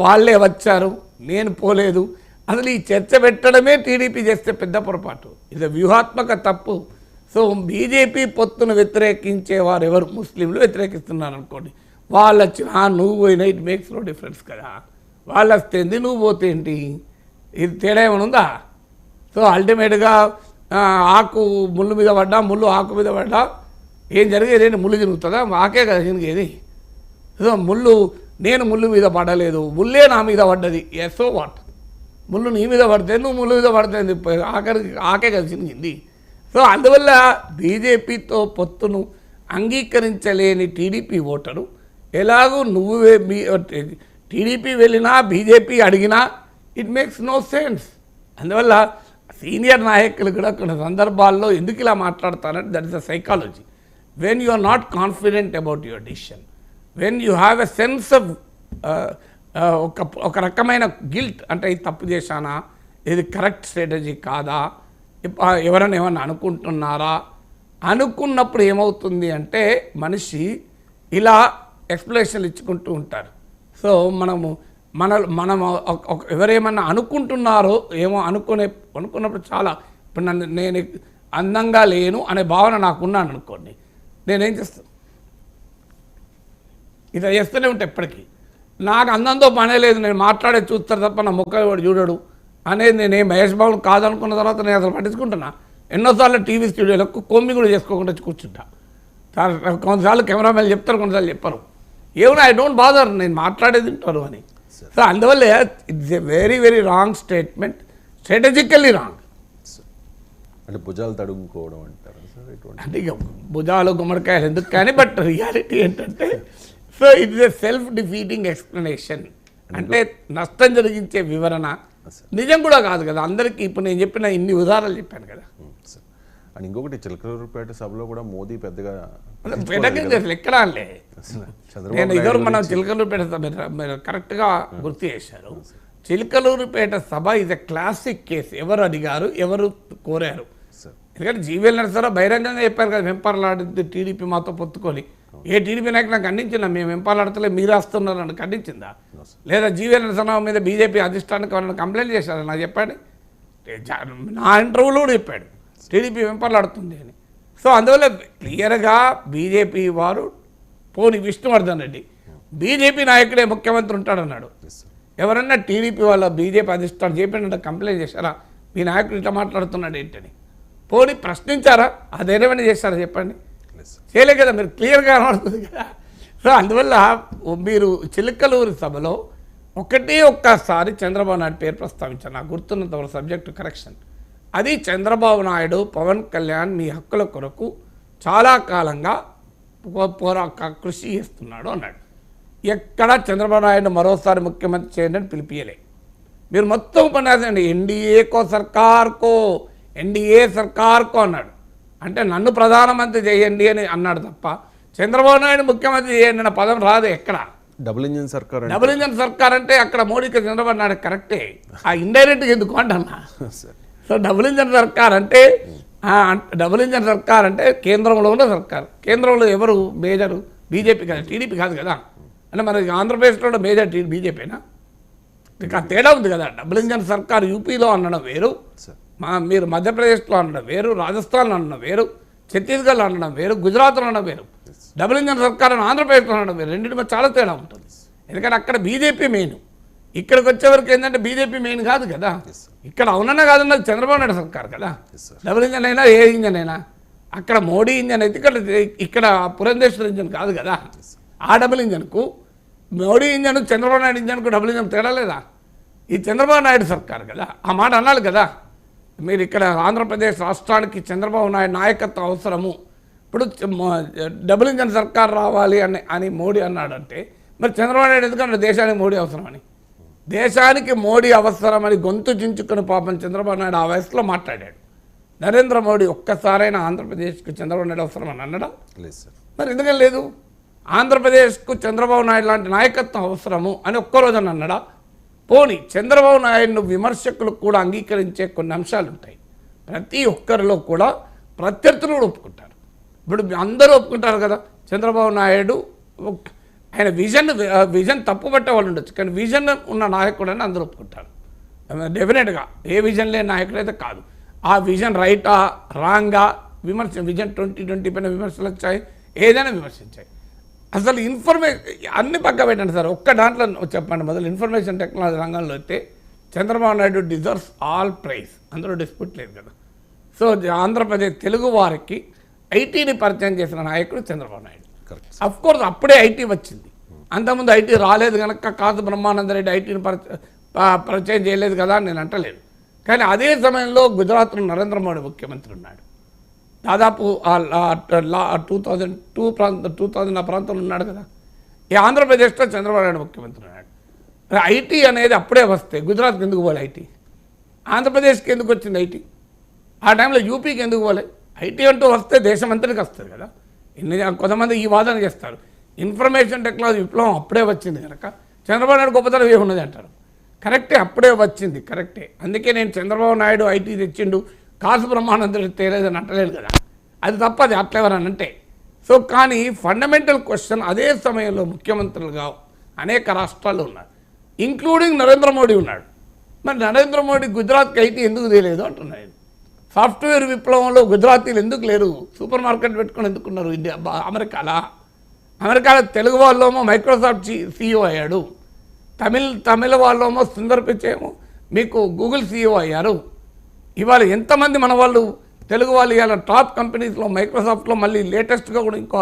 వాళ్ళే వచ్చారు, నేను పోలేదు. అసలు ఈ చర్చ పెట్టడమే టీడీపీ చేస్తే పెద్ద పొరపాటు. ఇది వ్యూహాత్మక తప్పు. సో బీజేపీ పొత్తును వ్యతిరేకించేవారు ఎవరు? ముస్లింలు వ్యతిరేకిస్తున్నారు అనుకోండి, వాళ్ళు వచ్చినా నువ్వు పోయినా ఇట్ మేక్స్ నో డిఫరెన్స్ కదా. వాళ్ళు వస్తేంది, నువ్వు పోతే ఏంటి? ఇది తేడా ఏమైనా ఉందా? సో అల్టిమేట్గా ఆకు ముళ్ళు మీద పడ్డా, ముళ్ళు ఆకు మీద పడ్డా ఏం జరిగేది? ఏంటి? ముళ్ళు తిరుగుతుందా? ఆకే కదా తిరిగేది. సో నేను ముళ్ళు మీద పడలేదు, ముళ్ళే నా మీద పడ్డది. So what? ముళ్ళు నీ మీద పడితే నువ్వు ముళ్ళు మీద పడితే ఆకే కదా చినిగింది. సో అందువల్ల బీజేపీతో పొత్తును అంగీకరించలేని టీడీపీ ఓటరు ఎలాగూ నువ్వే టీడీపీ వెళ్ళినా బీజేపీ అడిగినా ఇట్ మేక్స్ నో సెన్స్. అందువల్ల సీనియర్ నాయకులు కూడా కొన్ని సందర్భాల్లో ఎందుకు ఇలా మాట్లాడతారంటే that is the psychology. When you are not confident about your decision, when you have a sense of ఒక రకమైన గిల్ట్, అంటే ఇది తప్పు చేశానా, ఇది కరెక్ట్ స్ట్రాటజీ కాదా, ఎవరైనా ఏమన్నా అనుకుంటున్నారా అనుకున్నప్పుడు ఏమవుతుంది అంటే మనిషి ఇలా ఎక్స్ప్లెనేషన్లు ఇచ్చుకుంటూ ఉంటారు. సో మనం ఎవరేమన్నా అనుకుంటున్నారో ఏమో అనుకున్నప్పుడు చాలా ఇప్పుడు నేను అందంగా లేను అనే భావన నాకున్నాను అనుకోండి, నేనేం చేస్తాను? ఇలా చేస్తూనే ఉంటా ఎప్పటికీ. నాకు అందంతో పనే లేదు, నేను మాట్లాడే చూస్తారు తప్ప నా ముఖం వాడు చూడడు అనేది నేనేం మహేష్ బాబు కాదనుకున్న తర్వాత నేను అసలు పట్టించుకుంటున్నా. ఎన్నోసార్లు టీవీ స్టూడియోలో కొమ్మి కూడా చేసుకోకుండా కూర్చుంటా. కొన్నిసార్లు కెమెరామెన్ చెప్తారు, కొన్నిసార్లు చెప్పరు. ఏమన్నా ఐ డోంట్ బాదర్, నేను మాట్లాడేది వింటారు అని. సో అందువల్ల it's a very very wrong statement, strategically wrong. అంటే భుజాలు తడుముకోవడం అంటారు అంటే ఇక భుజాలు గుమ్మడికాయలు ఎందుకు కానీ, బట్ రియాలిటీ ఏంటంటే so it is a self defeating explanation. అంటే నష్టం జరిగించే వివరణ నిజం కూడా కాదు కదా అందరికీ. ఇప్పుడు నేను చెప్పిన ఇన్ని ఉదాహరణలు చెప్పాను కదా. అండ్ ఇంకొకటి చిలకలూరుపేట సభలో కూడా మోదీ పెద్దగా ఎక్కడా లే. నేను ఇదివరకు మనం చిలకలూరుపేట సభ మీరు కరెక్ట్గా గుర్తు చేశారు. చిలకలూరుపేట సభ ఇది క్లాసిక్ కేసు. ఎవరు అడిగారు, ఎవరు కోరారు? ఎందుకంటే జీవీఎల్ నరసరావు బహిరంగంగా చెప్పారు కదా, వెంపర్లాడింది టీడీపీ మాతో పొత్తుకొని. ఏ టీడీపీ నాయకులు నాకు ఖండించిందా? మేము వెంపర్లాడతలే, మీరు వస్తున్నారని ఖండించిందా? లేదా జీవీఎల్ నరసరావు మీద బీజేపీ అధిష్టానానికి ఎవరైనా కంప్లైంట్ చేశారు? నాకు చెప్పండి. నా ఇంటర్వ్యూలో కూడా చెప్పాడు టీడీపీ వెంపర్లాడుతుంది అని. సో అందువల్ల క్లియర్గా బీజేపీ వారు పోని విష్ణువర్ధన్ రెడ్డి బీజేపీ నాయకుడే ముఖ్యమంత్రి ఉంటాడన్నాడు. ఎవరన్నా టీడీపీ వాళ్ళ బీజేపీ అధిష్టానం చెప్పినట్టు కంప్లైంట్ చేశారా మీ నాయకుడు ఇట్లా మాట్లాడుతున్నాడు ఏంటని? పోనీ ప్రశ్నించారా? అదేమైనా చేశారా చెప్పండి? చేయలే కదా. మీరు క్లియర్గా కనబడుతుంది కదా. సో అందువల్ల మీరు చిలకలూరు సభలో ఒక్కసారి చంద్రబాబు నాయుడు పేరు ప్రస్తావించారు. నాకు గుర్తున్నంత సబ్జెక్టు కరెక్షన్. అది చంద్రబాబు నాయుడు పవన్ కళ్యాణ్ మీ హక్కుల కొరకు చాలా కాలంగా కృషి చేస్తున్నాడు అన్నాడు. ఎక్కడ చంద్రబాబు నాయుడు మరోసారి ముఖ్యమంత్రి చేయండి అని పిలిపియలే. మీరు మొత్తం ఉపన్యాసం ఎన్డీఏ సర్కార్కో అన్నాడు. అంటే నన్ను ప్రధానమంత్రి చేయండి అని అన్నాడు తప్ప చంద్రబాబు నాయుడు ముఖ్యమంత్రి చేయండి అన్న పదం రాదు ఎక్కడ. డబుల్ ఇంజన్ సర్కార్ అంటే అక్కడ మోడీకి చంద్రబాబు నాయుడు కరెక్టే, ఆ ఇండైరెక్ట్గా ఎందుకు అంటన్నా. సో డబుల్ ఇంజన్ సర్కార్ అంటే కేంద్రంలో ఉన్న సర్కార్. కేంద్రంలో ఎవరు మేజరు? బీజేపీ కదా, టీడీపీ కాదు కదా. అంటే మనకి ఆంధ్రప్రదేశ్లో మేజర్ బీజేపీనా? ఇక తేడా ఉంది కదా. డబుల్ ఇంజన్ సర్కార్ యూపీలో అనడం వేరు, మీరు మధ్యప్రదేశ్లో అనడం వేరు, రాజస్థాన్లో అనడం వేరు, ఛత్తీస్గఢ్లో అనడం వేరు, గుజరాత్లో అనడం వేరు. డబుల్ ఇంజన్ సర్కార్ అని ఆంధ్రప్రదేశ్లో అనడం వేరు. రెండింటి మీద చాలా తేడా ఉంటుంది. ఎందుకంటే అక్కడ బీజేపీ మెయిన్, ఇక్కడికి వచ్చేవరకు ఏంటంటే బీజేపీ మెయిన్ కాదు కదా. ఇక్కడ అవునన్నా కాదన్నది చంద్రబాబు నాయుడు సర్కార్ కదా. డబుల్ ఇంజన్ అయినా ఏ ఇంజన్ అయినా అక్కడ మోడీ ఇంజన్ అయితే ఇక్కడ పురంధేశ్వర ఇంజన్ కాదు కదా. ఆ డబుల్ ఇంజన్కు మోడీ ఇంజన్, చంద్రబాబు నాయుడు ఇంజన్కు డబుల్ ఇంజన్ తేడా లేదా? ఈ చంద్రబాబు నాయుడు సర్కార్ కదా, ఆ మాట అనాలి కదా. మీరు ఇక్కడ ఆంధ్రప్రదేశ్ రాష్ట్రానికి చంద్రబాబు నాయుడు నాయకత్వం అవసరము, ఇప్పుడు డబుల్ ఇంజన్ సర్కార్ రావాలి అని మోడీ అన్నాడంటే మరి చంద్రబాబు నాయుడు ఎందుకంటే దేశానికి మోడీ అవసరమని, దేశానికి మోడీ అవసరమని గొంతు చించుకుని పాపం చంద్రబాబు నాయుడు ఆ వయసులో మాట్లాడాడు. నరేంద్ర మోడీ ఒక్కసారైనా ఆంధ్రప్రదేశ్కి చంద్రబాబు నాయుడు అవసరమని అన్నాడా? మరి ఎందుకని లేదు? ఆంధ్రప్రదేశ్కు చంద్రబాబు నాయుడు లాంటి నాయకత్వం అవసరము అని ఒక్కరోజు అన్నాడా? పోనీ చంద్రబాబు నాయుడును విమర్శకులు కూడా అంగీకరించే కొన్ని అంశాలు ఉంటాయి. ప్రతి ఒక్కరిలో కూడా ప్రత్యర్థులు కూడా ఒప్పుకుంటారు. ఇప్పుడు అందరూ ఒప్పుకుంటారు కదా, చంద్రబాబు నాయుడు ఆయన విజన్ తప్పుపట్టే వాళ్ళు ఉండొచ్చు, కానీ విజన్ ఉన్న నాయకుడు అని అందరూ ఒప్పుకుంటారు. డెఫినెట్గా ఏ విజన్ లేని నాయకుడు అయితే కాదు. ఆ విజన్ రైటా రాంగా విజన్ 2020 పైన విమర్శలు వచ్చాయి, ఏదైనా విమర్శించాయి. అసలు అన్ని పక్క పెట్టండి సార్, ఒక్క దాంట్లో చెప్పండి. మొదలు ఇన్ఫర్మేషన్ టెక్నాలజీ రంగంలో అయితే Chandrababu Naidu deserves all praise, అందులో డిస్ప్యూట్ లేదు కదా. సో ఆంధ్రప్రదేశ్ తెలుగు వారికి ఐటీని పరిచయం చేసిన నాయకుడు చంద్రబాబు నాయుడు. అఫ్ కోర్స్ అప్పుడే ఐటీ వచ్చింది, అంతకుముందు ఐటీ రాలేదు కనుక కాదు బ్రహ్మానంద రెడ్డి ఐటీని పరిచయం చేయలేదు కదా అని నేను అంటలేదు. కానీ అదే సమయంలో గుజరాత్లో నరేంద్ర మోడీ ముఖ్యమంత్రి ఉన్నాడు. దాదాపు 2000 ఆ ప్రాంతంలో ఉన్నాడు కదా. ఈ ఆంధ్రప్రదేశ్లో చంద్రబాబు నాయుడు ముఖ్యమంత్రి ఉన్నాడు. ఐటీ అనేది అప్పుడే వస్తే గుజరాత్కి ఎందుకు పోలే ఐటీ? ఆంధ్రప్రదేశ్కి ఎందుకు వచ్చింది ఐటీ? ఆ టైంలో యూపీకి ఎందుకు పోలే? ఐటీ అంటూ వస్తే దేశం అంతటికి వస్తుంది కదా. కొంతమంది ఈ వాదన చేస్తారు, ఇన్ఫర్మేషన్ టెక్నాలజీ విప్లవం అప్పుడే వచ్చింది కనుక చంద్రబాబు నాయుడు గొప్పతనం ఏమున్నది అంటారు. కరెక్టే, అప్పుడే వచ్చింది, కరెక్టే. అందుకే నేను చంద్రబాబు నాయుడు ఐటీ తెచ్చిండు, కాసు బ్రహ్మానందుడు తేలేదని అంటలేదు కదా. అది తప్పది అట్లేవరని అంటే. సో కానీ ఫండమెంటల్ క్వశ్చన్, అదే సమయంలో ముఖ్యమంత్రులుగా అనేక రాష్ట్రాలు ఉన్నారు, ఇంక్లూడింగ్ నరేంద్ర మోడీ ఉన్నాడు. మరి నరేంద్ర మోడీ గుజరాత్కి ఐటీ ఎందుకు తెలియదు అంటున్నాను. సాఫ్ట్వేర్ విప్లవంలో గుజరాతీలు ఎందుకు లేరు? సూపర్ మార్కెట్ పెట్టుకొని ఎందుకున్నారు? ఇండియా అమెరికాలో తెలుగు వాళ్ళేమో మైక్రోసాఫ్ట్ CEO అయ్యాడు, తమిళ వాళ్ళేమో సుందర్ పిచ్చేమో మీకు గూగుల్ CEO అయ్యారు. ఇవాళ ఎంతమంది మన వాళ్ళు తెలుగు వాళ్ళు ఇవాళ టాప్ కంపెనీస్లో మైక్రోసాఫ్ట్లో మళ్ళీ లేటెస్ట్గా కూడా ఇంకో